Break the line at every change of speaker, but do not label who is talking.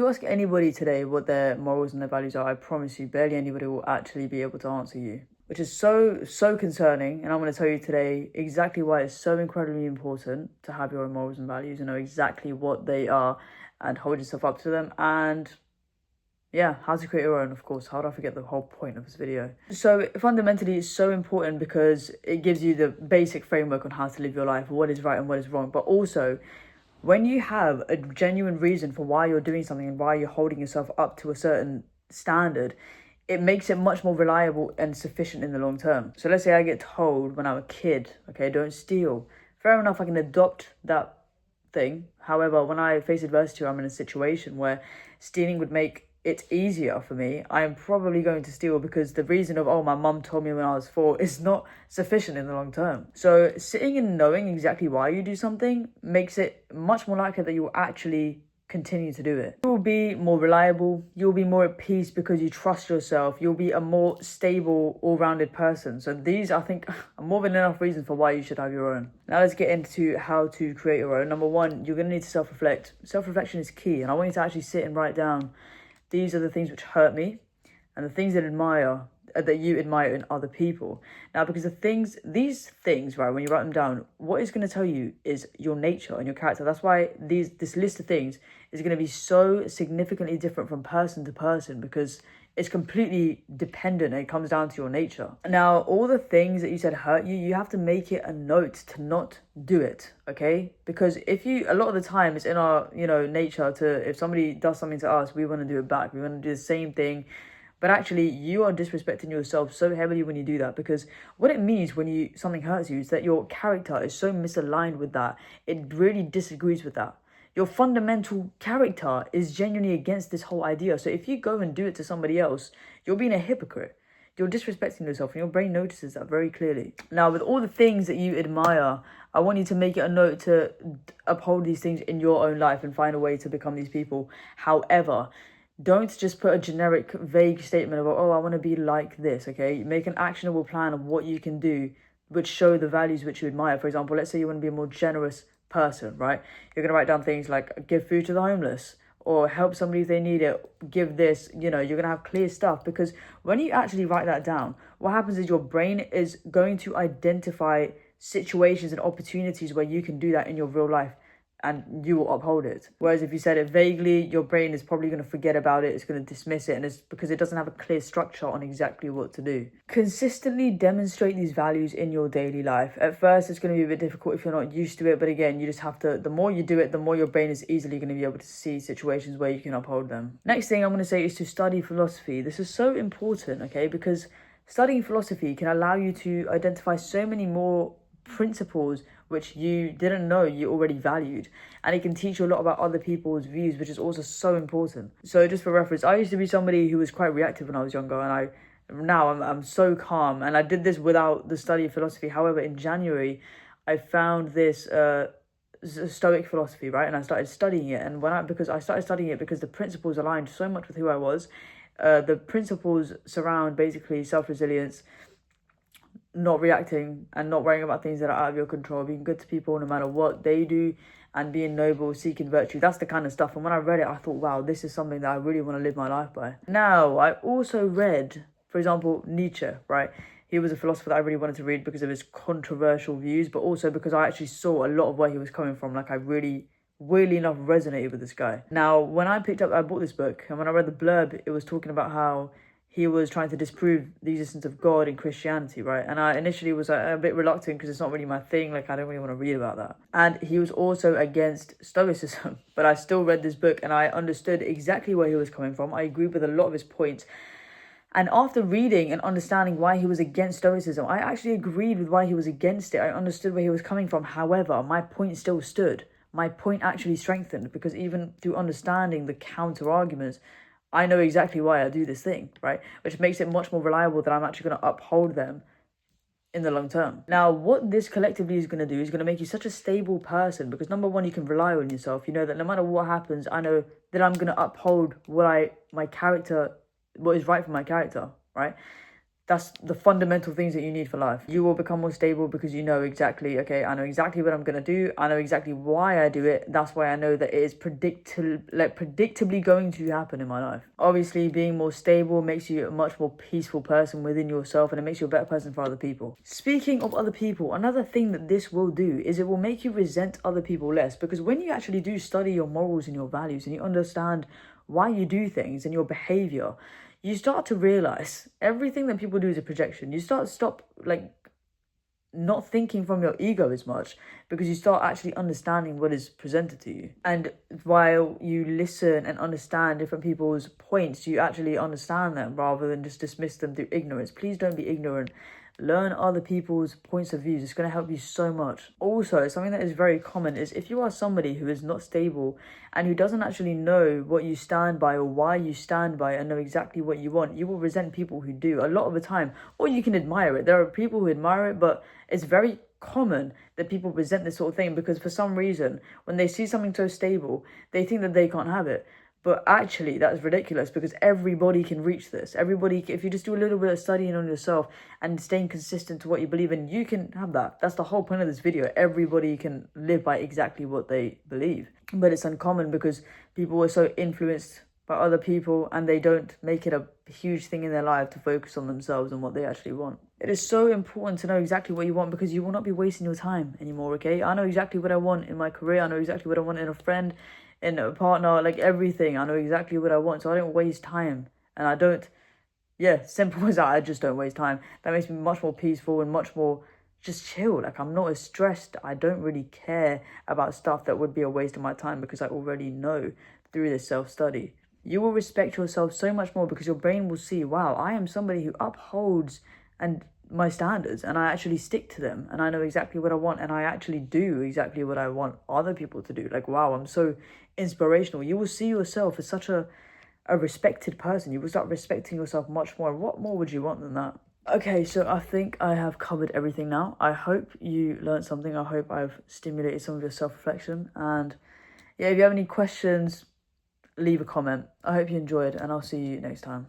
you ask anybody today what their morals and their values are, I promise you, barely anybody will actually be able to answer you, which is so concerning. And I'm going to tell you today exactly why it's so incredibly important to have your own morals and values and know exactly what they are and hold yourself up to them. And yeah, how to create your own, of course. How did I forget the whole point of this video? So fundamentally, it's so important because it gives you the basic framework on how to live your life, what is right and what is wrong. But also, when you have a genuine reason for why you're doing something and why you're holding yourself up to a certain standard, it makes it much more reliable and sufficient in the long term. So let's say I get told when I'm a kid, okay, don't steal. Fair enough, I can adopt that thing. However, when I face adversity or I'm in a situation where stealing would make it easier for me, I am probably going to steal because the reason of, oh, my mum told me when I was 4 is not sufficient in the long term. So sitting and knowing exactly why you do something makes it much more likely that you will actually continue to do it. You will be more reliable, you'll be more at peace because you trust yourself, you'll be a more stable, all-rounded person. So these, I think, are more than enough reasons for why you should have your own. Now let's get into how to create your own. Number one, you're going to need to self-reflect. Self-reflection is key, and I want you to actually sit and write down, these are the things which hurt me and the things that you admire in other people. Now, because these things, right, when you write them down, what it's going to tell you is your nature and your character. That's why this list of things is going to be so significantly different from person to person, because it's completely dependent and it comes down to your nature. Now, all the things that you said hurt you, you have to make it a note to not do it, okay? Because a lot of the time it's in our, nature to, if somebody does something to us, we want to do it back. We want to do the same thing. But actually, you are disrespecting yourself so heavily when you do that, because what it means when something hurts you is that your character is so misaligned with that. It really disagrees with that. Your fundamental character is genuinely against this whole idea. So if you go and do it to somebody else, you're being a hypocrite. You're disrespecting yourself, and your brain notices that very clearly. Now, with all the things that you admire, I want you to make it a note to uphold these things in your own life and find a way to become these people. However, don't just put a generic, vague statement about, oh, I want to be like this, okay? Make an actionable plan of what you can do which show the values which you admire. For example, let's say you want to be a more generous person, right? You're going to write down things like give food to the homeless or help somebody if they need it, give this, you're going to have clear stuff. Because when you actually write that down, what happens is your brain is going to identify situations and opportunities where you can do that in your real life, and you will uphold it. Whereas if you said it vaguely, your brain is probably going to forget about it, it's going to dismiss it, and it's because it doesn't have a clear structure on exactly what to do. Consistently demonstrate these values in your daily life. At first, it's going to be a bit difficult if you're not used to it, but again, you just have to, the more you do it, the more your brain is easily going to be able to see situations where you can uphold them. Next thing I'm going to say is to study philosophy. This is so important, okay, because studying philosophy can allow you to identify so many more principles which you didn't know you already valued, and it can teach you a lot about other people's views, which is also so important. So just for reference, I used to be somebody who was quite reactive when I was younger, and I'm so calm, and I did this without the study of philosophy. However, in January I found this stoic philosophy, right, and I started studying it, and because the principles aligned so much with who I was. The principles surround basically self-resilience, not reacting and not worrying about things that are out of your control, being good to people no matter what they do, and being noble, seeking virtue. That's the kind of stuff. And when I read it, I thought, wow, this is something that I really want to live my life by. Now, I also read, for example, Nietzsche, right? He was a philosopher that I really wanted to read because of his controversial views, but also because I actually saw a lot of where he was coming from. Like, I really enough resonated with this guy. Now, when I bought this book, and when I read the blurb, it was talking about how he was trying to disprove the existence of God in Christianity, right? And I initially was a bit reluctant because it's not really my thing. Like, I don't really want to read about that. And he was also against Stoicism, but I still read this book and I understood exactly where he was coming from. I agreed with a lot of his points. And after reading and understanding why he was against Stoicism, I actually agreed with why he was against it. I understood where he was coming from. However, my point still stood. My point actually strengthened, because even through understanding the counter arguments, I know exactly why I do this thing, right? Which makes it much more reliable that I'm actually going to uphold them in the long term. Now, what this collectively is going to do is going to make you such a stable person, because number one, you can rely on yourself. You know that no matter what happens, I know that I'm going to uphold what is right for my character, right? That's the fundamental things that you need for life. You will become more stable because you know exactly, okay, I know exactly what I'm going to do. I know exactly why I do it. That's why I know that it is predictably going to happen in my life. Obviously, being more stable makes you a much more peaceful person within yourself, and it makes you a better person for other people. Speaking of other people, another thing that this will do is it will make you resent other people less, because when you actually do study your morals and your values and you understand why you do things and your behavior, you start to realize everything that people do is a projection. You stop not thinking from your ego as much, because you start actually understanding what is presented to you. And while you listen and understand different people's points, you actually understand them rather than just dismiss them through ignorance. Please don't be ignorant. Learn other people's points of views. It's going to help you so much. Also, something that is very common is if you are somebody who is not stable and who doesn't actually know what you stand by or why you stand by and know exactly what you want, you will resent people who do a lot of the time. Or you can admire it. There are people who admire it, but it's very common that people resent this sort of thing because for some reason, when they see something so stable, they think that they can't have it. But actually, that's ridiculous, because everybody can reach this. Everybody, if you just do a little bit of studying on yourself and staying consistent to what you believe in, you can have that. That's the whole point of this video. Everybody can live by exactly what they believe. But it's uncommon because people are so influenced by other people and they don't make it a huge thing in their life to focus on themselves and what they actually want. It is so important to know exactly what you want, because you will not be wasting your time anymore, okay? I know exactly what I want in my career. I know exactly what I want in a friend, in a partner, like everything. I know exactly what I want, so I don't waste time. And I don't, simple as that, I just don't waste time. That makes me much more peaceful and much more just chill. Like, I'm not as stressed. I don't really care about stuff that would be a waste of my time because I already know through this self-study. You will respect yourself so much more because your brain will see, wow, I am somebody who upholds and my standards and I actually stick to them and I know exactly what I want and I actually do exactly what I want other people to do. Like, wow, I'm so inspirational. You will see yourself as such a respected person. You will start respecting yourself much more. What more would you want than that? Okay, so I think I have covered everything now. I hope you learned something. I hope I've stimulated some of your self-reflection. And yeah, if you have any questions, leave a comment. I hope you enjoyed and I'll see you next time.